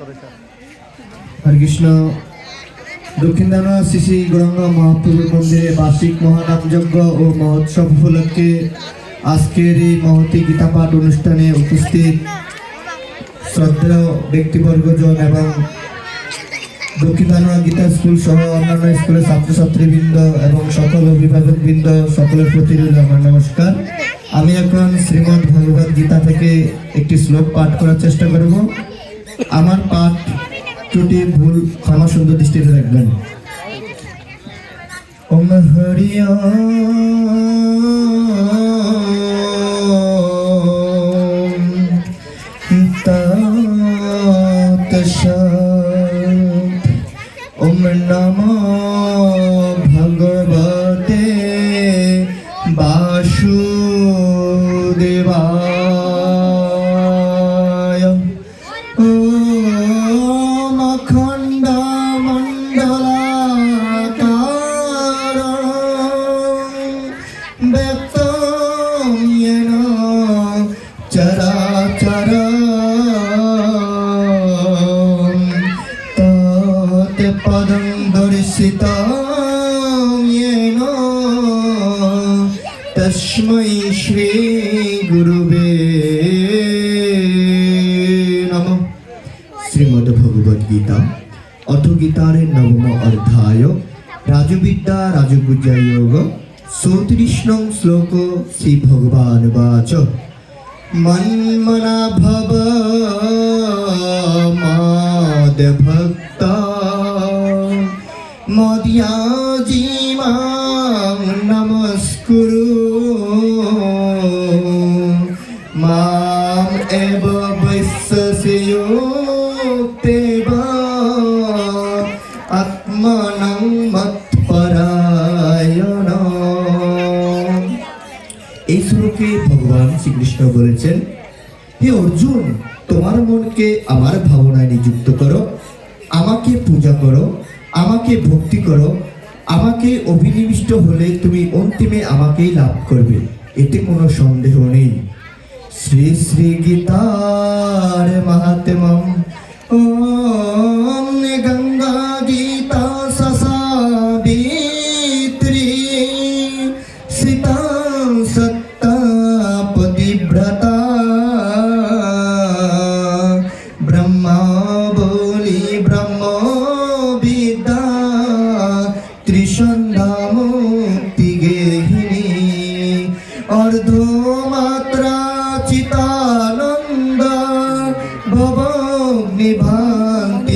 হরে কৃষ্ণ। দক্ষিণ দানা শ্রী শ্রী গৌরাঙ্গ মহাপ্রভুর মন্দিরে বার্ষিক মহানাম যজ্ঞ ও মহোৎসব উপলক্ষে আজকের এই মহতী গীতাপাঠ অনুষ্ঠানে উপস্থিত শ্রদ্ধেয় ব্যক্তিবর্গজন এবং দক্ষিণ দানা গীতা স্কুল সহ অন্যান্য স্কুলের ছাত্রছাত্রীবৃন্দ এবং সকল অভিভাবকবৃন্দ সকলের প্রতি রইল আমার নমস্কার। আমি এখন শ্রীমদ্ ভগবদ গীতা থেকে একটি শ্লোক পাঠ করার চেষ্টা করব। আমার পাঠ ত্রুটি ভুল ক্ষমা সুন্দর দৃষ্টিতে রাখবেন। ওম হরি ওম নমো ভগবতে বাসুদেবায়। ওম অখণ্ড মণ্ডলাকারং ব্যক্তং येन চরাচরং তৎপদং দর্শিতং येन তস্मै শ্রী গুরুবে নমঃ। শ্রীমদ্ ভগবদ গীতা অথ গীতার নবম অধ্যায় রাজবিদ্যা রাজগুজ্জা যোগ 34 শ্লোক। শ্রী ভগবান বাচ মন্মনা ভব মাদ ভক্ত মদ্যাজি মাং নমস্কুরু মাম এব বৈশ্যসিয়োক্তেব আত্মনং মৎপরায়ণ। এই শ্লোকে ভগবান শ্রীকৃষ্ণ বলেছেন, হে অর্জুন, তোমার মনকে আমার ভাবনায় নিযুক্ত করো, আমাকে পূজা করো, আমাকে ভক্তি করো। আমাকে অভিনিবিষ্ট হলে তুমি অন্তিমে আমাকেই লাভ করবে, এতে কোনো সন্দেহ নেই। শ্রী শ্রী গীতার মাহাত্ম্যম। ওম গঙ্গা গীতা সসাবিত্রী সীতা সত্তা পতিব্রতা ব্রহ্মা বলি ব্রহ্ম বিদ্যা ত্রিসন্ধ্যা মুক্তি গেহিনী অর্ধমাত্রা চিতানন্দ ভবগ্নিভান্তি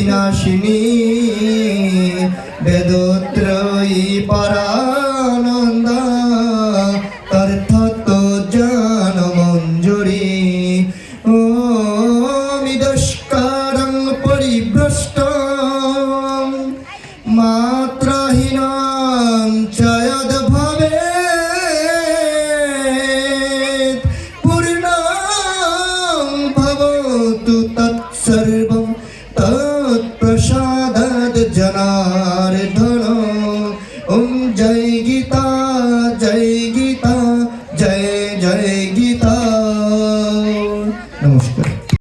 নাশিনী বেদত্রয়ী পরানন্দ তর্থত্ব জ্ঞান মঞ্জুরি। ওম ইদস্কারং পরিভ্রষ্টং মাত্রাহীনং চ যদ ভবেৎ পূর্ণং ভবতু তৎসর্বং তৎপ্রসাদাৎ জনার্দন।